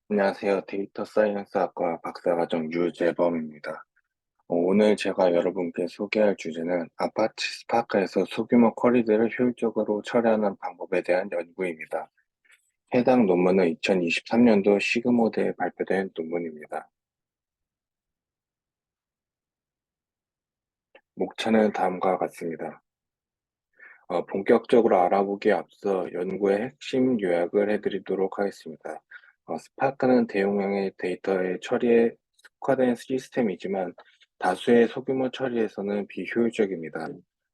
안녕하세요. 데이터 사이언스학과 박사과정 유재범입니다. 오늘 제가 여러분께 소개할 주제는 아파치 스파크에서 소규모 쿼리들을 효율적으로 처리하는 방법에 대한 연구입니다. 해당 논문은 2023년도 시그모드에 발표된 논문입니다. 목차는 다음과 같습니다. 본격적으로 알아보기에 앞서 연구의 핵심 요약을 해드리도록 하겠습니다. 스파크는 대용량의 데이터의 처리에 특화된 시스템이지만 다수의 소규모 처리에서는 비효율적입니다.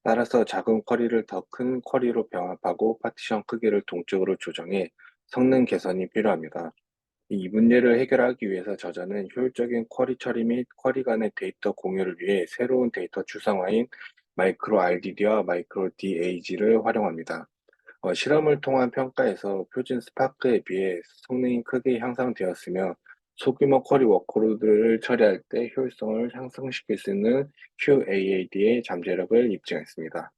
따라서 작은 쿼리를 더 큰 쿼리로 병합하고 파티션 크기를 동적으로 조정해 성능 개선이 필요합니다. 이 문제를 해결하기 위해서 저자는 효율적인 쿼리 처리 및 쿼리 간의 데이터 공유를 위해 새로운 데이터 추상화인 마이크로 RDD와 마이크로 DAG를 활용합니다. 실험을 통한 평가에서 표준 스파크에 비해 성능이 크게 향상되었으며 소규모 쿼리 워크로드를 처리할 때 효율성을 향상시킬 수 있는 QAAD의 잠재력을 입증했습니다.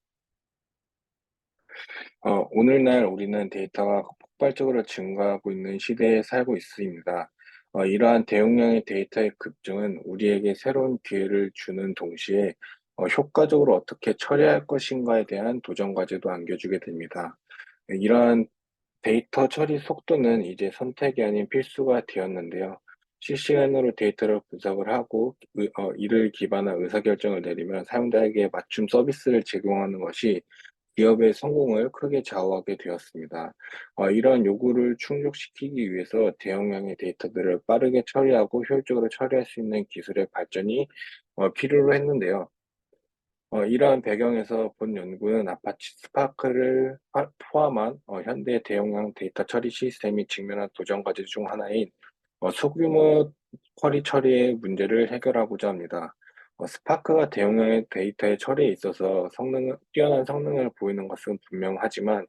오늘날 우리는 데이터가 폭발적으로 증가하고 있는 시대에 살고 있습니다. 이러한 대용량의 데이터의 급증은 우리에게 새로운 기회를 주는 동시에 효과적으로 어떻게 처리할 것인가에 대한 도전 과제도 안겨주게 됩니다. 이러한 데이터 처리 속도는 이제 선택이 아닌 필수가 되었는데요. 실시간으로 데이터를 분석을 하고 이를 기반한 의사결정을 내리면 사용자에게 맞춤 서비스를 제공하는 것이 기업의 성공을 크게 좌우하게 되었습니다. 이러한 요구를 충족시키기 위해서 대용량의 데이터들을 빠르게 처리하고 효율적으로 처리할 수 있는 기술의 발전이 필요로 했는데요. 이러한 배경에서 본 연구는 아파치 스파크를 포함한 현대 대용량 데이터 처리 시스템이 직면한 도전 과제 중 하나인 소규모 쿼리 처리의 문제를 해결하고자 합니다. 스파크가 대용량의 데이터의 처리에 있어서 뛰어난 성능을 보이는 것은 분명하지만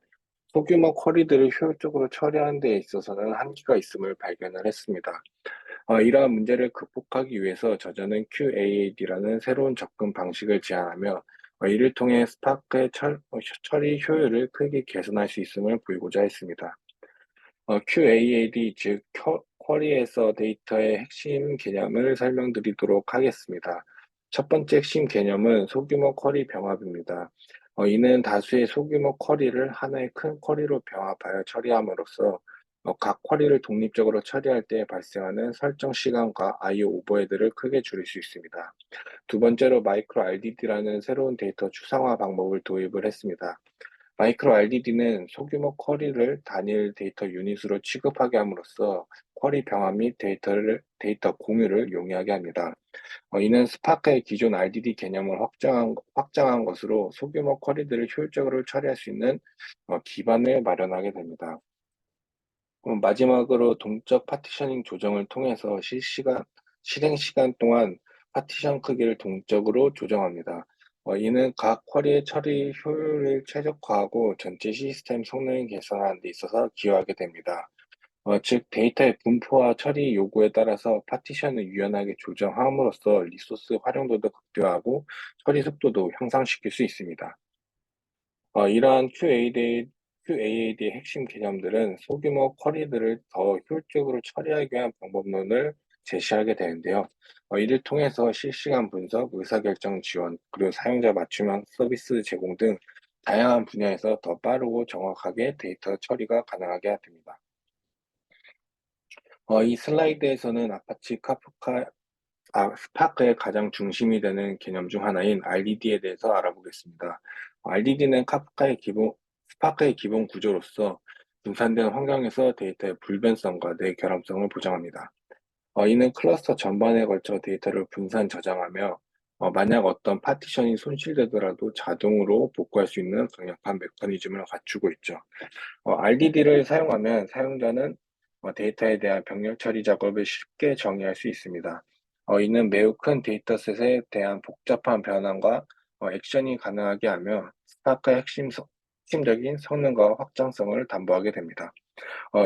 소규모 쿼리들을 효율적으로 처리하는 데 있어서는 한계가 있음을 발견을 했습니다. 이러한 문제를 극복하기 위해서 저자는 QAAD라는 새로운 접근 방식을 제안하며 이를 통해 스파크의 처리 효율을 크게 개선할 수 있음을 보이고자 했습니다. QAAD, 즉 쿼리에서 데이터의 핵심 개념을 설명드리도록 하겠습니다. 첫 번째 핵심 개념은 소규모 쿼리 병합입니다. 이는 다수의 소규모 쿼리를 하나의 큰 쿼리로 병합하여 처리함으로써 각 쿼리를 독립적으로 처리할 때 발생하는 설정 시간과 I/O 오버헤드를 크게 줄일 수 있습니다. 두 번째로 마이크로 RDD라는 새로운 데이터 추상화 방법을 도입을 했습니다. 마이크로 RDD는 소규모 쿼리를 단일 데이터 유닛으로 취급하게 함으로써 쿼리 병합 및 데이터 공유를 용이하게 합니다. 이는 스파크의 기존 RDD 개념을 확장한 것으로 소규모 쿼리들을 효율적으로 처리할 수 있는 기반을 마련하게 됩니다. 마지막으로 동적 파티셔닝 조정을 통해서 실행 시간 동안 파티션 크기를 동적으로 조정합니다. 이는 각 쿼리의 처리 효율을 최적화하고 전체 시스템 성능을 개선하는 데 있어서 기여하게 됩니다. 즉 데이터의 분포와 처리 요구에 따라서 파티션을 유연하게 조정함으로써 리소스 활용도도 극대화하고 처리 속도도 향상시킬 수 있습니다. 이러한 QAAD의 핵심 개념들은 소규모 쿼리들을 더 효율적으로 처리하기 위한 방법론을 제시하게 되는데요. 이를 통해서 실시간 분석, 의사결정 지원, 그리고 사용자 맞춤형 서비스 제공 등 다양한 분야에서 더 빠르고 정확하게 데이터 처리가 가능하게 됩니다. 이 슬라이드에서는 아파치 스파크의 가장 중심이 되는 개념 중 하나인 RDD에 대해서 알아보겠습니다. RDD는 스파크의 기본 구조로서 분산된 환경에서 데이터의 불변성과 내결함성을 보장합니다. 이는 클러스터 전반에 걸쳐 데이터를 분산 저장하며 만약 어떤 파티션이 손실되더라도 자동으로 복구할 수 있는 강력한 메커니즘을 갖추고 있죠. RDD를 사용하면 사용자는 데이터에 대한 병렬 처리 작업을 쉽게 정의할 수 있습니다. 이는 매우 큰 데이터셋에 대한 복잡한 변환과 액션이 가능하게 하며 스파크의 핵심적인 성능과 확장성을 담보하게 됩니다.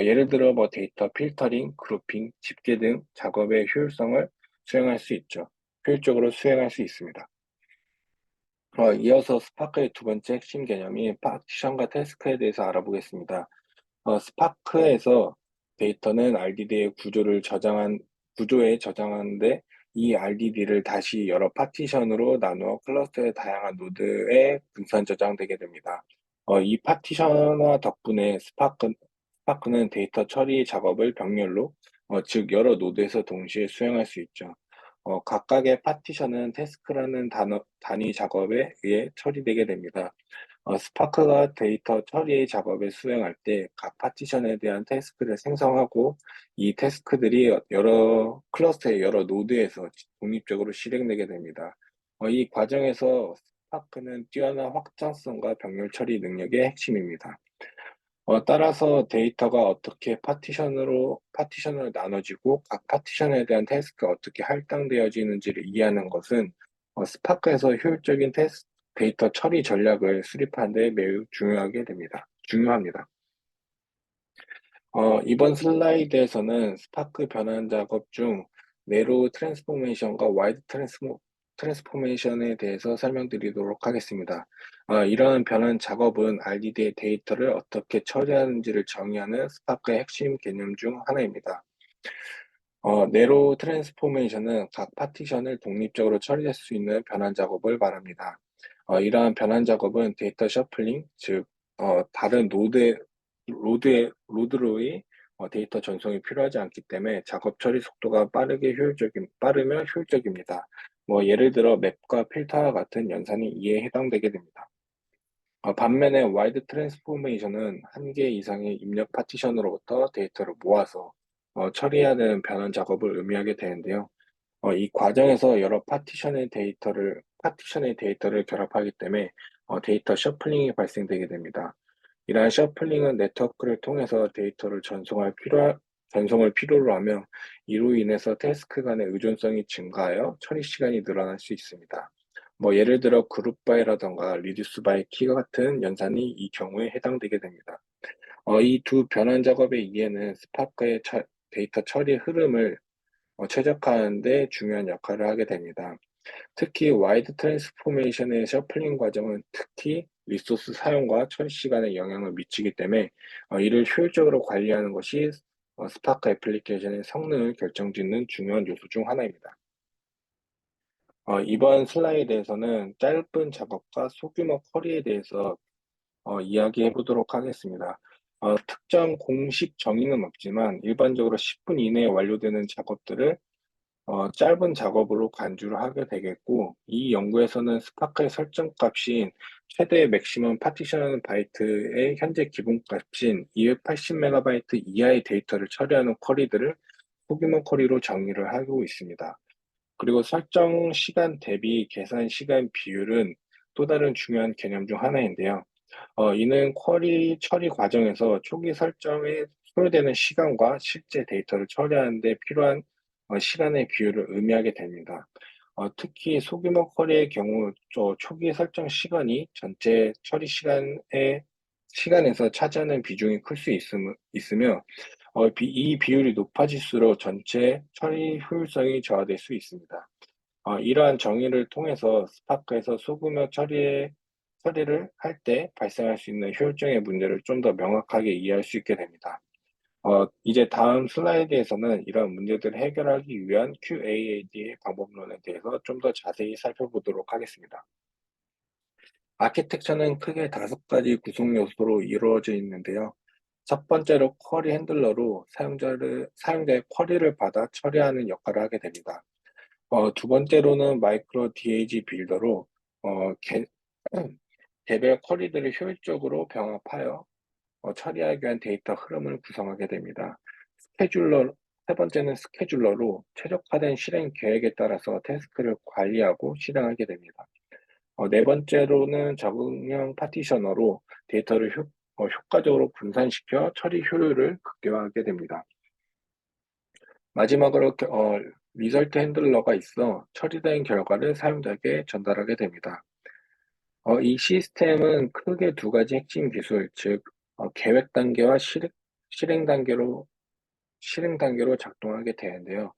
예를 들어 데이터 필터링, 그룹핑, 집계 등 작업의 효율성을 수행할 수 있죠. 효율적으로 수행할 수 있습니다. 이어서 스파크의 두 번째 핵심 개념인 파티션과 태스크에 대해서 알아보겠습니다. 스파크에서 데이터는 RDD의 구조에 저장하는데 이 RDD를 다시 여러 파티션으로 나누어 클러스터의 다양한 노드에 분산 저장되게 됩니다. 이 파티션화 덕분에 스파크는 데이터 처리 작업을 병렬로, 즉 여러 노드에서 동시에 수행할 수 있죠. 각각의 파티션은 태스크라는 단위 작업에 의해 처리되게 됩니다. 스파크가 데이터 처리 작업을 수행할 때 각 파티션에 대한 태스크를 생성하고 이 태스크들이 여러 클러스터의 여러 노드에서 독립적으로 실행되게 됩니다. 이 과정에서 스파크는 뛰어난 확장성과 병렬 처리 능력의 핵심입니다. 따라서 데이터가 어떻게 파티션으로 나눠지고 각 파티션에 대한 태스크가 어떻게 할당되어지는지를 이해하는 것은 스파크에서 효율적인 데이터 처리 전략을 수립하는 데 매우 중요합니다. 이번 슬라이드에서는 스파크 변환 작업 중 네로우 트랜스포메이션과 와이드 트랜스포메이션에 대해서 설명드리도록 하겠습니다. 이러한 변환 작업은 RDD의 데이터를 어떻게 처리하는지를 정의하는 스파크의 핵심 개념 중 하나입니다. 네로우 트랜스포메이션은 각 파티션을 독립적으로 처리할 수 있는 변환 작업을 말합니다. 이러한 변환 작업은 데이터 셔플링, 즉 다른 로드로의 데이터 전송이 필요하지 않기 때문에 작업 처리 속도가 빠르며 효율적입니다. 예를 들어 맵과 필터와 같은 연산이 이에 해당되게 됩니다. 반면에 와이드 트랜스포메이션은 한 개 이상의 입력 파티션으로부터 데이터를 모아서 처리해야 되는 변환 작업을 의미하게 되는데요. 이 과정에서 여러 파티션의 데이터를 결합하기 때문에 데이터 셔플링이 발생되게 됩니다. 이러한 셔플링은 네트워크를 통해서 데이터를 전송을 필요로 하며 이로 인해서 태스크 간의 의존성이 증가하여 처리 시간이 늘어날 수 있습니다. 예를 들어 그룹 바이라던가 리듀스 바이 키가 같은 연산이 이 경우에 해당되게 됩니다. 이 두 변환 작업의 이해는 스파크의 데이터 처리 흐름을 최적화하는 데 중요한 역할을 하게 됩니다. 특히 와이드 트랜스포메이션의 셔플링 과정은 특히 리소스 사용과 처리 시간에 영향을 미치기 때문에 이를 효율적으로 관리하는 것이 스파크 애플리케이션의 성능을 결정짓는 중요한 요소 중 하나입니다. 이번 슬라이드에서는 짧은 작업과 소규모 쿼리에 대해서 이야기해 보도록 하겠습니다. 특정 공식 정의는 없지만 일반적으로 10분 이내에 완료되는 작업들을 짧은 작업으로 간주를 하게 되겠고, 이 연구에서는 스파크의 설정값인 최대 맥시멈 파티션 바이트의 현재 기본값인 280MB 이하의 데이터를 처리하는 쿼리들을 소규모 쿼리로 정의를 하고 있습니다. 그리고 설정 시간 대비 계산 시간 비율은 또 다른 중요한 개념 중 하나인데요. 이는 쿼리 처리 과정에서 초기 설정에 소요되는 시간과 실제 데이터를 처리하는 데 필요한 시간의 비율을 의미하게 됩니다. 특히 소규모 쿼리의 경우 초기 설정 시간이 전체 처리 시간에서 차지하는 비중이 클 수 있으며 이 비율이 높아질수록 전체 처리 효율성이 저하될 수 있습니다. 이러한 정의를 통해서 스파크에서 처리를 할 때 발생할 수 있는 효율적인 문제를 좀 더 명확하게 이해할 수 있게 됩니다. 이제 다음 슬라이드에서는 이런 문제들을 해결하기 위한 QAAD의 방법론에 대해서 좀 더 자세히 살펴보도록 하겠습니다. 아키텍처는 크게 5가지 구성 요소로 이루어져 있는데요. 첫 번째로 쿼리 핸들러로 사용자의 쿼리를 받아 처리하는 역할을 하게 됩니다. 두 번째로는 마이크로 DAG 빌더로 어, 개, 개별 쿼리들을 효율적으로 병합하여 처리하기 위한 데이터 흐름을 구성하게 됩니다. 스케줄러, 세 번째는 스케줄러로 최적화된 실행 계획에 따라서 태스크를 관리하고 실행하게 됩니다. 네 번째로는 적응형 파티셔너로 데이터를 효과적으로 분산시켜 처리 효율을 극대화하게 됩니다. 마지막으로 리설트 핸들러가 있어 처리된 결과를 사용자에게 전달하게 됩니다. 이 시스템은 크게 두 가지 핵심 기술, 즉 계획 단계와 실행 단계로 작동하게 되는데요.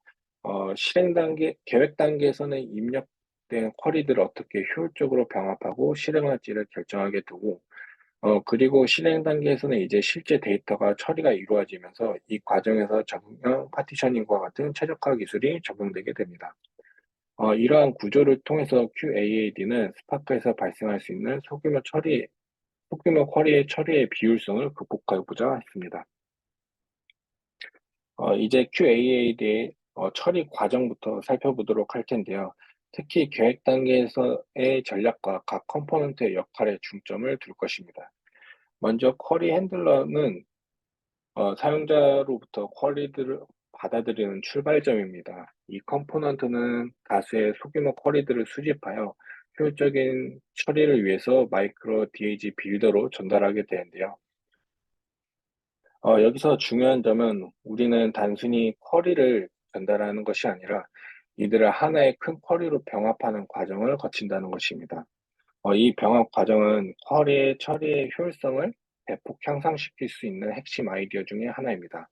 계획 단계에서는 입력된 쿼리들을 어떻게 효율적으로 병합하고 실행할지를 결정하게 되고, 그리고 실행 단계에서는 이제 실제 데이터가 처리가 이루어지면서 이 과정에서 정형 파티셔닝과 같은 최적화 기술이 적용되게 됩니다. 이러한 구조를 통해서 QAAD는 스파크에서 발생할 수 있는 소규모 쿼리의 처리의 비효율성을 극복하고자 했습니다. 이제 QAAD의 처리 과정부터 살펴보도록 할 텐데요. 특히 계획 단계에서의 전략과 각 컴포넌트의 역할에 중점을 둘 것입니다. 먼저 쿼리 핸들러는 사용자로부터 쿼리들을 받아들이는 출발점입니다. 이 컴포넌트는 다수의 소규모 쿼리들을 수집하여 효율적인 처리를 위해서 마이크로 DAG 빌더로 전달하게 되는데요. 여기서 중요한 점은 우리는 단순히 쿼리를 전달하는 것이 아니라 이들을 하나의 큰 쿼리로 병합하는 과정을 거친다는 것입니다. 이 병합 과정은 쿼리의 처리의 효율성을 대폭 향상시킬 수 있는 핵심 아이디어 중에 하나입니다.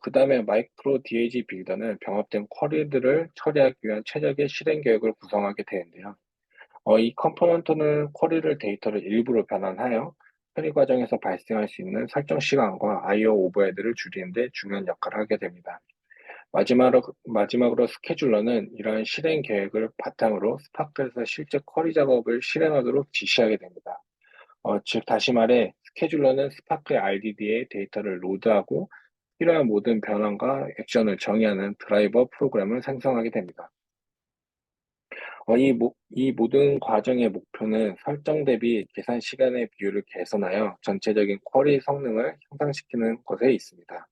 그다음에 마이크로 DAG 빌더는 병합된 쿼리들을 처리하기 위한 최적의 실행 계획을 구성하게 되는데요. 이 컴포넌트는 쿼리를 데이터를 일부러 변환하여 처리 과정에서 발생할 수 있는 설정 시간과 IO 오버헤드를 줄이는 데 중요한 역할을 하게 됩니다. 마지막으로 스케줄러는 이러한 실행 계획을 바탕으로 스파크에서 실제 쿼리 작업을 실행하도록 지시하게 됩니다. 즉 다시 말해 스케줄러는 스파크의 RDD에 데이터를 로드하고 필요한 모든 변환과 액션을 정의하는 드라이버 프로그램을 생성하게 됩니다. 이 모든 과정의 목표는 설정 대비 계산 시간의 비율을 개선하여 전체적인 쿼리 성능을 향상시키는 것에 있습니다.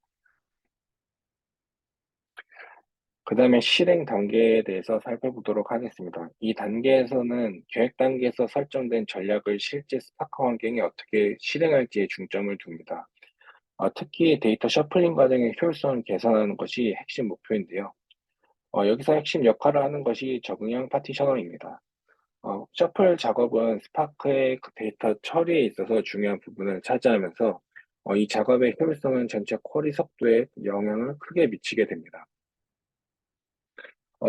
그 다음에 실행 단계에 대해서 살펴보도록 하겠습니다. 이 단계에서는 계획 단계에서 설정된 전략을 실제 스파크 환경에 어떻게 실행할지에 중점을 둡니다. 특히 데이터 셔플링 과정의 효율성을 개선하는 것이 핵심 목표인데요. 여기서 핵심 역할을 하는 것이 적응형 파티셔너입니다. 셔플 작업은 스파크의 그 데이터 처리에 있어서 중요한 부분을 차지하면서 이 작업의 효율성은 전체 쿼리 속도에 영향을 크게 미치게 됩니다.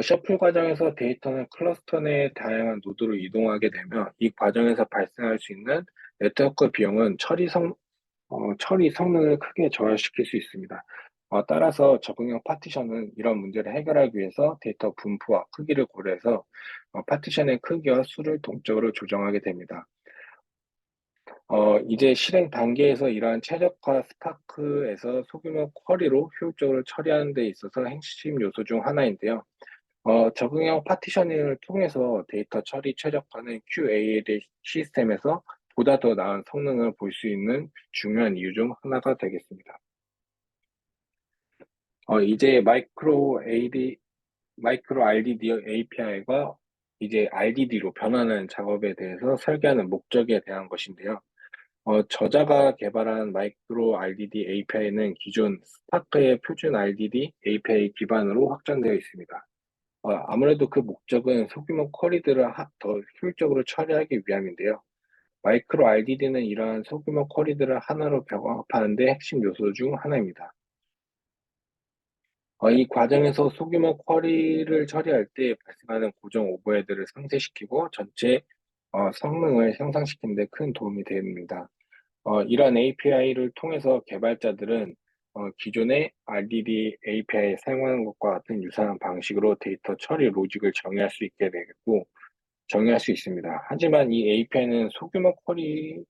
셔플 과정에서 데이터는 클러스터 내 다양한 노드로 이동하게 되며 이 과정에서 발생할 수 있는 네트워크 비용은 처리 성능을 크게 저하시킬 수 있습니다. 따라서 적응형 파티션은 이런 문제를 해결하기 위해서 데이터 분포와 크기를 고려해서 파티션의 크기와 수를 동적으로 조정하게 됩니다. 이제 실행 단계에서 이러한 최적화 스파크에서 소규모 쿼리로 효율적으로 처리하는 데 있어서 핵심 요소 중 하나인데요. 적응형 파티셔닝을 통해서 데이터 처리 최적화는 QAD 시스템에서 보다 더 나은 성능을 볼 수 있는 중요한 이유 중 하나가 되겠습니다. 이제 마이크로 RDD API가 이제 RDD로 변하는 작업에 대해서 설계하는 목적에 대한 것인데요. 저자가 개발한 마이크로 RDD API는 기존 스파크의 표준 RDD API 기반으로 확장되어 있습니다. 아무래도 그 목적은 소규모 쿼리들을 더 효율적으로 처리하기 위함인데요. 마이크로 RDD는 이러한 소규모 쿼리들을 하나로 병합하는 데 핵심 요소 중 하나입니다. 이 과정에서 소규모 쿼리를 처리할 때 발생하는 고정 오버헤드를 상쇄시키고 전체 성능을 향상시키는 데 큰 도움이 됩니다. 이러한 API를 통해서 개발자들은 기존의 RDD API 사용하는 것과 같은 유사한 방식으로 데이터 처리 로직을 정의할 수 있습니다. 하지만 이 API는 소규모 쿼리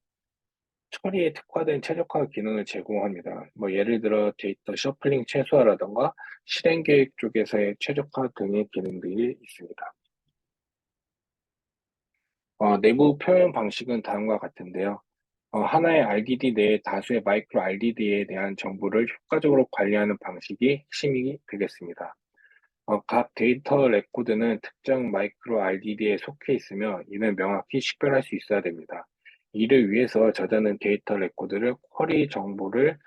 처리에 특화된 최적화 기능을 제공합니다. 예를 들어 데이터 셔플링 최소화라든가 실행 계획 쪽에서의 최적화 등의 기능들이 있습니다. 내부 표현 방식은 다음과 같은데요. 하나의 RDD 내에 다수의 마이크로 RDD에 대한 정보를 효과적으로 관리하는 방식이 핵심이 되겠습니다. 각 데이터 레코드는 특정 마이크로 RDD에 속해 있으며 이는 명확히 식별할 수 있어야 됩니다. 이를 위해서 저자는 데이터 레코드를 쿼리 정보를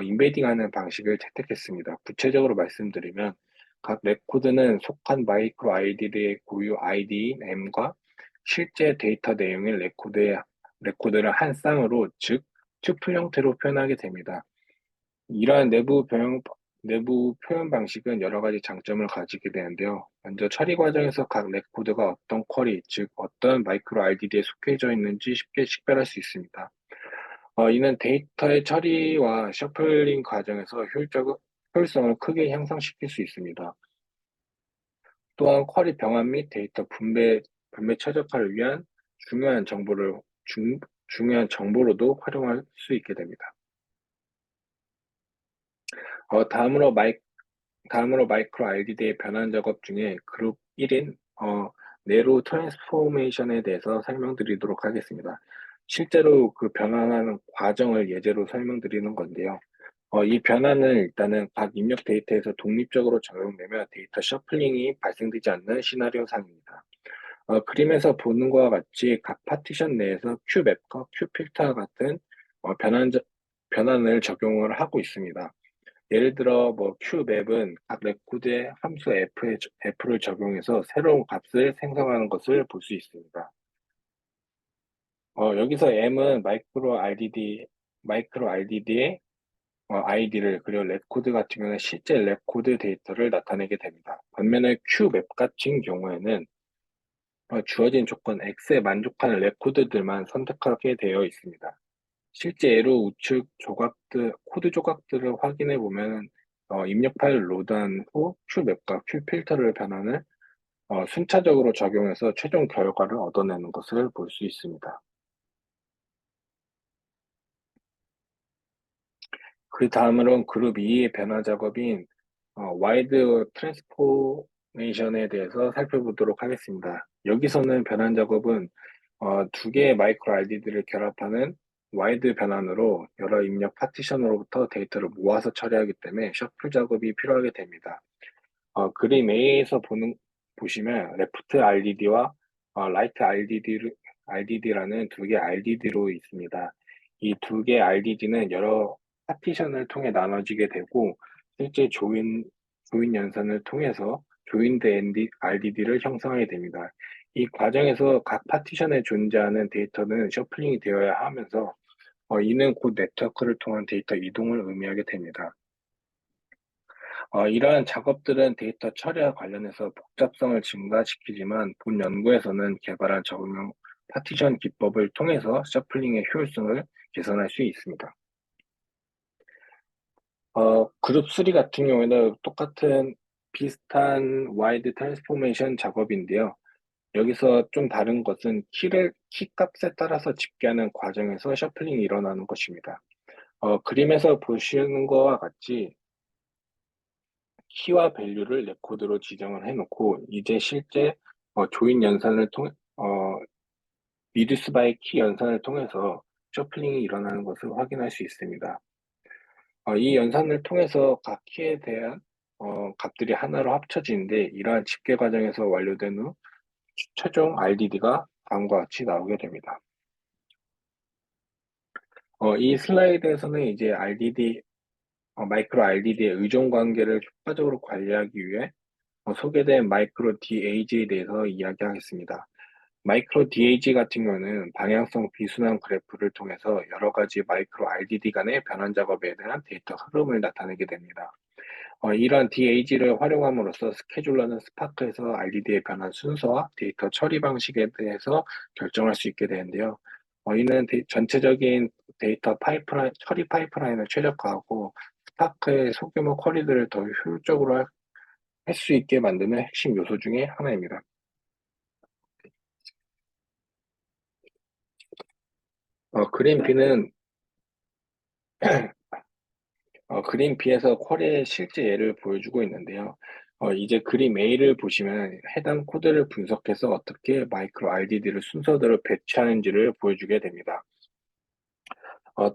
인베딩하는 방식을 채택했습니다. 구체적으로 말씀드리면 각 레코드는 속한 마이크로 RDD의 고유 ID인 M과 실제 데이터 내용의 레코드를 한 쌍으로, 즉 튜플 형태로 표현하게 됩니다. 이러한 내부 표현 방식은 여러 가지 장점을 가지게 되는데요. 먼저 처리 과정에서 각 레코드가 어떤 쿼리, 즉 어떤 마이크로 RDD에 속해져 있는지 쉽게 식별할 수 있습니다. 이는 데이터의 처리와 셔플링 과정에서 효율성을 크게 향상시킬 수 있습니다. 또한 쿼리 병합 및 데이터 분배 최적화를 위한 중요한 중요한 정보로도 활용할 수 있게 됩니다. 어, 다음으로 마이, 다음으로 마이크로 RDD의 변환 작업 중에 그룹 1인 네로 트랜스포메이션에 대해서 설명드리도록 하겠습니다. 실제로 그 변환하는 과정을 예제로 설명드리는 건데요. 이 변화는 일단은 각 입력 데이터에서 독립적으로 적용되며 데이터 셔플링이 발생되지 않는 시나리오상입니다. 그림에서 보는 것과 같이 각 파티션 내에서 큐맵과 큐필터 같은 어, 변환, 변환을 적용을 하고 있습니다. 예를 들어 뭐 큐맵은 각 레코드에 함수 F를 적용해서 새로운 값을 생성하는 것을 볼 수 있습니다. 여기서 M은 마이크로 RDD의 아이디를 그리고 랩코드 같은 경우는 실제 랩코드 데이터를 나타내게 됩니다. 반면에 큐맵 같은 경우에는 주어진 조건 X에 만족하는 랩코드들만 선택하게 되어 있습니다. 실제로 우측 코드 조각들을 확인해 보면 입력 파일을 로드한 후 큐맵과 큐필터를 변환을 순차적으로 적용해서 최종 결과를 얻어내는 것을 볼 수 있습니다. 그 다음으로는 그룹 2의 변화 작업인 와이드 트랜스포메이션에 대해서 살펴보도록 하겠습니다. 여기서는 변환 작업은 두 개의 마이크로 RDD를 결합하는 와이드 변환으로 여러 입력 파티션으로부터 데이터를 모아서 처리하기 때문에 셔플 작업이 필요하게 됩니다. 그림 A에서 보시면 레프트 RDD와 라이트 RDD라는 두 개의 RDD로 있습니다. 이 두 개의 RDD는 여러 파티션을 통해 나눠지게 되고 실제 조인 연산을 통해서 조인드 RDD를 형성하게 됩니다. 이 과정에서 각 파티션에 존재하는 데이터는 셔플링이 되어야 하면서 이는 곧 네트워크를 통한 데이터 이동을 의미하게 됩니다. 이러한 작업들은 데이터 처리와 관련해서 복잡성을 증가시키지만 본 연구에서는 개발한 적용 파티션 기법을 통해서 셔플링의 효율성을 개선할 수 있습니다. 그룹 3 같은 경우에는 똑같은 비슷한 와이드 트랜스포메이션 작업인데요. 여기서 좀 다른 것은 키 값에 따라서 집계하는 과정에서 셔플링이 일어나는 것입니다. 그림에서 보시는 것과 같이 키와 밸류를 레코드로 지정을 해놓고 이제 실제 조인 연산을 통해 리듀스 바이 키 연산을 통해서 셔플링이 일어나는 것을 확인할 수 있습니다. 이 연산을 통해서 각 키에 대한 값들이 하나로 합쳐지는데 이러한 집계 과정에서 완료된 후 최종 RDD가 다음과 같이 나오게 됩니다. 이 슬라이드에서는 이제 마이크로 RDD의 의존 관계를 효과적으로 관리하기 위해 소개된 마이크로 DAG에 대해서 이야기하겠습니다. 마이크로 DAG 같은 경우는 방향성 비순환 그래프를 통해서 여러 가지 마이크로 RDD 간의 변환 작업에 대한 데이터 흐름을 나타내게 됩니다. 이러한 DAG를 활용함으로써 스케줄러는 스파크에서 RDD의 변환 순서와 데이터 처리 방식에 대해서 결정할 수 있게 되는데요. 이는 전체적인 데이터 처리 파이프라인을 최적화하고 스파크의 소규모 쿼리들을 더 효율적으로 할 수 있게 만드는 핵심 요소 중에 하나입니다. 그림 B는 그림 B에서 쿼리의 실제 예를 보여주고 있는데요. 이제 그림 A를 보시면 해당 코드를 분석해서 어떻게 마이크로 RDD를 순서대로 배치하는지를 보여주게 됩니다.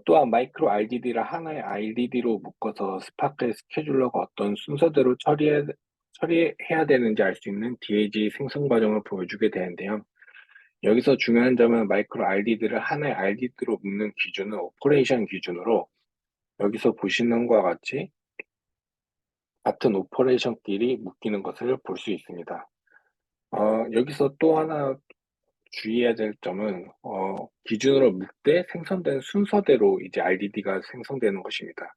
또한 마이크로 RDD를 하나의 RDD로 묶어서 스파크의 스케줄러가 어떤 순서대로 처리해야 되는지 알 수 있는 DAG 생성 과정을 보여주게 되는데요. 여기서 중요한 점은 마이크로 RDD를 하나의 RDD로 묶는 기준은 오퍼레이션 기준으로 여기서 보시는 것과 같이 같은 오퍼레이션끼리 묶이는 것을 볼 수 있습니다. 여기서 또 하나 주의해야 될 점은 기준으로 묶되 생성된 순서대로 이제 RDD가 생성되는 것입니다.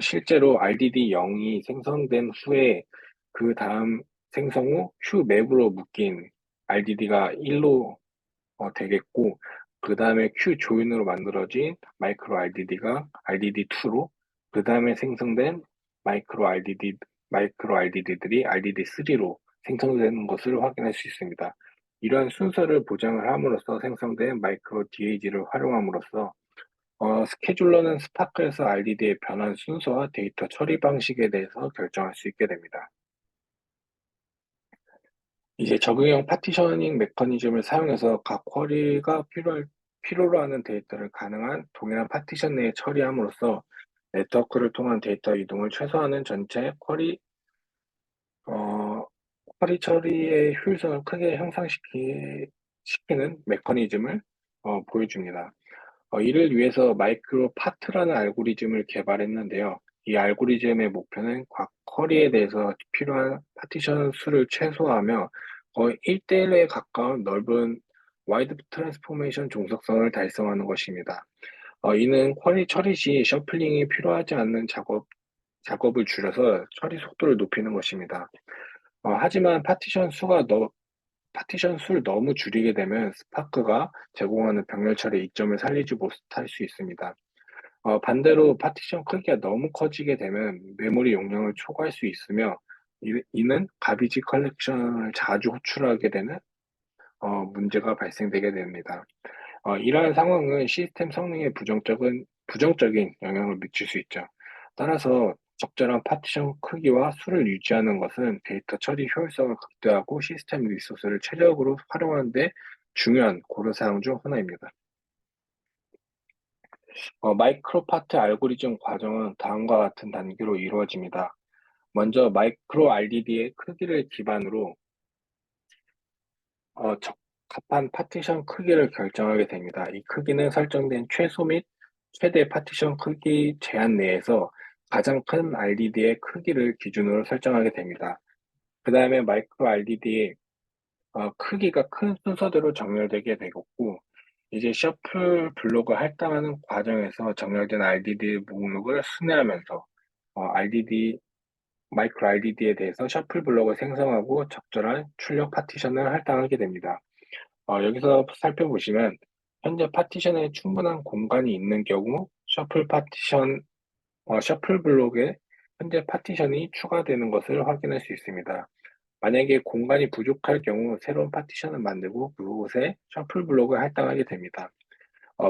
실제로 RDD 0이 생성된 후에 그 다음 생성 후 q 맵으로 묶인 RDD가 1로 되겠고 그 다음에 Q 조인으로 만들어진 마이크로 RDD가 RDD2로, 그 다음에 생성된 마이크로 RDD들이 RDD3로 생성되는 것을 확인할 수 있습니다. 이러한 순서를 보장을 함으로써 생성된 마이크로 DAG를 활용함으로써 스케줄러는 스파크에서 RDD의 변환 순서와 데이터 처리 방식에 대해서 결정할 수 있게 됩니다. 이제 적응형 파티셔닝 메커니즘을 사용해서 각 쿼리가 필요로 하는 데이터를 가능한 동일한 파티션 내에 처리함으로써 네트워크를 통한 데이터 이동을 최소화하는 전체 어, 쿼리 처리의 효율성을 크게 시키는 메커니즘을 보여줍니다. 이를 위해서 마이크로 파트라는 알고리즘을 개발했는데요. 이 알고리즘의 목표는 각 쿼리에 대해서 필요한 파티션 수를 최소화하며 거의 1대1에 가까운 넓은 와이드 트랜스포메이션 종속성을 달성하는 것입니다. 이는 쿼리 처리 시 셔플링이 필요하지 않는 작업을 줄여서 처리 속도를 높이는 것입니다. 하지만 파티션 수를 너무 줄이게 되면 스파크가 제공하는 병렬 처리의 이점을 살리지 못할 수 있습니다. 반대로 파티션 크기가 너무 커지게 되면 메모리 용량을 초과할 수 있으며 이는 가비지 컬렉션을 자주 호출하게 되는 문제가 발생되게 됩니다. 이러한 상황은 시스템 성능에 부정적인 영향을 미칠 수 있죠. 따라서 적절한 파티션 크기와 수를 유지하는 것은 데이터 처리 효율성을 극대화하고 시스템 리소스를 최적으로 활용하는 데 중요한 고려사항 중 하나입니다. 마이크로 파트 알고리즘 과정은 다음과 같은 단계로 이루어집니다. 먼저 마이크로 RDD의 크기를 기반으로 적합한 파티션 크기를 결정하게 됩니다. 이 크기는 설정된 최소 및 최대 파티션 크기 제한 내에서 가장 큰 RDD의 크기를 기준으로 설정하게 됩니다. 그 다음에 마이크로 RDD의 크기가 큰 순서대로 정렬되게 되겠고, 이제 셔플 블록을 할당하는 과정에서 정렬된 RDD 목록을 순회하면서 마이크로 RDD에 대해서 셔플 블록을 생성하고 적절한 출력 파티션을 할당하게 됩니다. 여기서 살펴보시면 현재 파티션에 충분한 공간이 있는 경우 셔플 블록에 현재 파티션이 추가되는 것을 확인할 수 있습니다. 만약에 공간이 부족할 경우 새로운 파티션을 만들고 그곳에 셔플 블록을 할당하게 됩니다.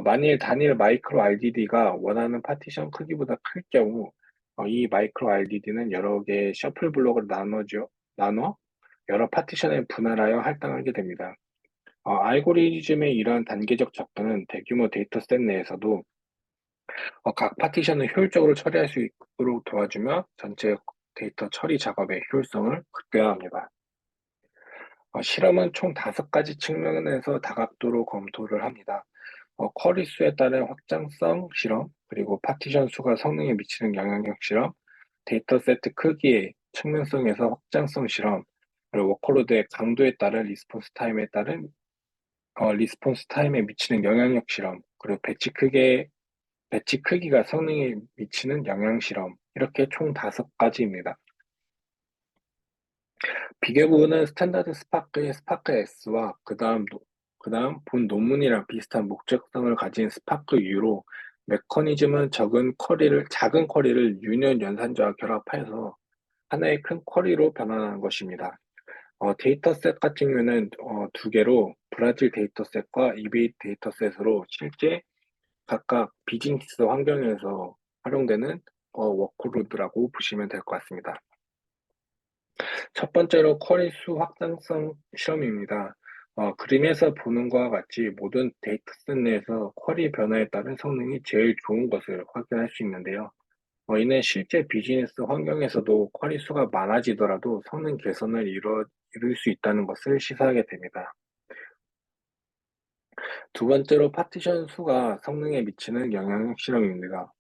만일 단일 마이크로 RDD가 원하는 파티션 크기보다 클 경우 이 마이크로 RDD는 여러 개의 셔플 블록을 나눠 여러 파티션에 분할하여 할당하게 됩니다. 알고리즘의 이러한 단계적 접근은 대규모 데이터셋 내에서도 각 파티션을 효율적으로 처리할 수 있도록 도와주며 전체 데이터 처리 작업의 효율성을 극대화합니다. 실험은 총 5가지 측면에서 다각도로 검토를 합니다. 쿼리 수에 따른 확장성 실험, 그리고 파티션 수가 성능에 미치는 영향력 실험, 데이터 세트 크기의 측면성에서 확장성 실험, 그리고 워크로드의 강도에 따른 리스폰스 타임에 미치는 영향력 실험, 그리고 배치 크기가 성능에 미치는 영향 실험, 이렇게 총 5가지입니다. 비교부는 스탠다드 스파크의 스파크 S와 그다음 본 논문이랑 비슷한 목적성을 가진 스파크 U로 메커니즘은 작은 쿼리를 유년 연산자와 결합해서 하나의 큰 쿼리로 변환하는 것입니다. 데이터셋 같은 경우는 두 개로 브라질 데이터셋과 이베이 데이터셋으로 실제 각각 비즈니스 환경에서 활용되는 워크로드라고 보시면 될 것 같습니다. 첫 번째로 쿼리 수 확장성 실험입니다. 그림에서 보는 것과 같이 모든 데이터셋 내에서 쿼리 변화에 따른 성능이 제일 좋은 것을 확인할 수 있는데요. 이는 실제 비즈니스 환경에서도 쿼리 수가 많아지더라도 성능 개선을 이룰 수 있다는 것을 시사하게 됩니다. 두 번째로 파티션 수가 성능에 미치는 영향 실험입니다.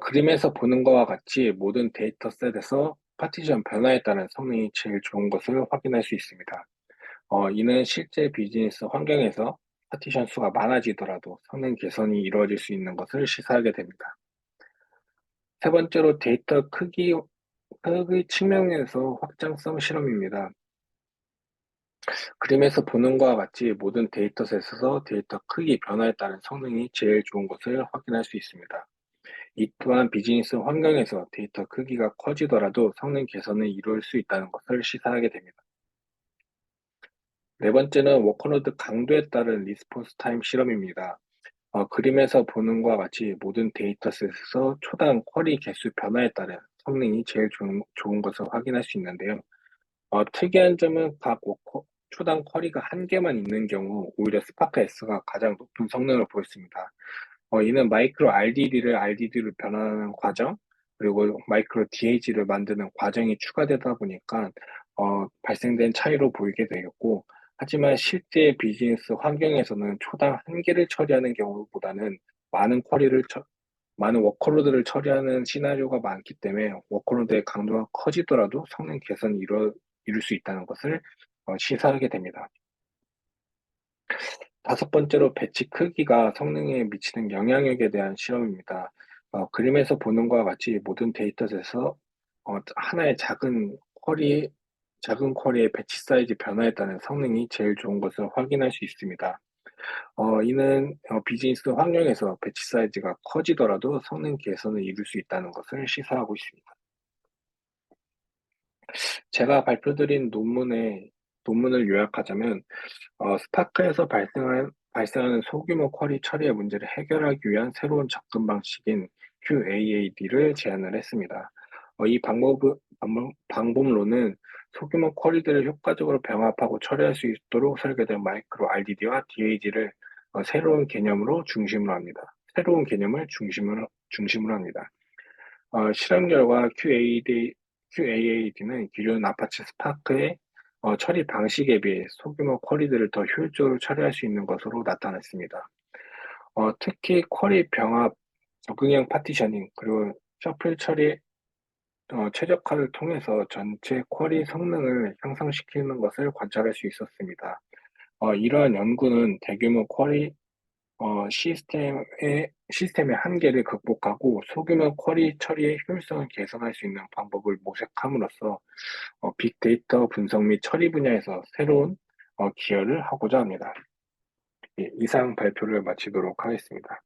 그림에서 보는 것과 같이 모든 데이터셋에서 파티션 변화에 따른 성능이 제일 좋은 것을 확인할 수 있습니다. 이는 실제 비즈니스 환경에서 파티션 수가 많아지더라도 성능 개선이 이루어질 수 있는 것을 시사하게 됩니다. 세 번째로 데이터 크기 측면에서 확장성 실험입니다. 그림에서 보는 것과 같이 모든 데이터셋에서 데이터 크기 변화에 따른 성능이 제일 좋은 것을 확인할 수 있습니다. 이 또한 비즈니스 환경에서 데이터 크기가 커지더라도 성능 개선을 이룰 수 있다는 것을 시사하게 됩니다. 네 번째는 워크로드 강도에 따른 리스폰스 타임 실험입니다. 그림에서 보는 것과 같이 모든 데이터셋에서 초당 쿼리 개수 변화에 따른 성능이 제일 좋은 것을 확인할 수 있는데요. 특이한 점은 각 초당 쿼리가 한 개만 있는 경우 오히려 스파크 S가 가장 높은 성능을 보였습니다. 이는 마이크로 RDD를 RDD로 변환하는 과정, 그리고 마이크로 DAG를 만드는 과정이 추가되다 보니까 발생된 차이로 보이게 되었고, 하지만 실제 비즈니스 환경에서는 초당 한 개를 처리하는 경우보다는 많은 많은 워크로드를 처리하는 시나리오가 많기 때문에 워크로드의 강도가 커지더라도 성능 개선이 이룰 수 있다는 것을 시사하게 됩니다. 다섯 번째로 배치 크기가 성능에 미치는 영향력에 대한 실험입니다. 그림에서 보는 것과 같이 모든 데이터셋에서 하나의 작은 쿼리의 배치 사이즈 변화에 따른 성능이 제일 좋은 것을 확인할 수 있습니다. 이는 비즈니스 환경에서 배치 사이즈가 커지더라도 성능 개선을 이룰 수 있다는 것을 시사하고 있습니다. 제가 발표드린 논문을 요약하자면 스파크에서 발생하는 소규모 쿼리 처리의 문제를 해결하기 위한 새로운 접근 방식인 QAAD를 제안을 했습니다. 이 방법론은 소규모 쿼리들을 효과적으로 병합하고 처리할 수 있도록 설계된 마이크로 RDD와 DAG를 새로운 개념을 중심으로 합니다. 실험 결과 QAAD는 기존 아파치 스파크의 처리 방식에 비해 소규모 쿼리들을 더 효율적으로 처리할 수 있는 것으로 나타났습니다. 특히 쿼리 병합, 적응형 파티셔닝, 그리고 셔플 처리 최적화를 통해서 전체 쿼리 성능을 향상시키는 것을 관찰할 수 있었습니다. 이러한 연구는 대규모 쿼리 시스템의 한계를 극복하고 소규모 쿼리 처리의 효율성을 개선할 수 있는 방법을 모색함으로써 빅데이터 분석 및 처리 분야에서 새로운 기여를 하고자 합니다. 예, 이상 발표를 마치도록 하겠습니다.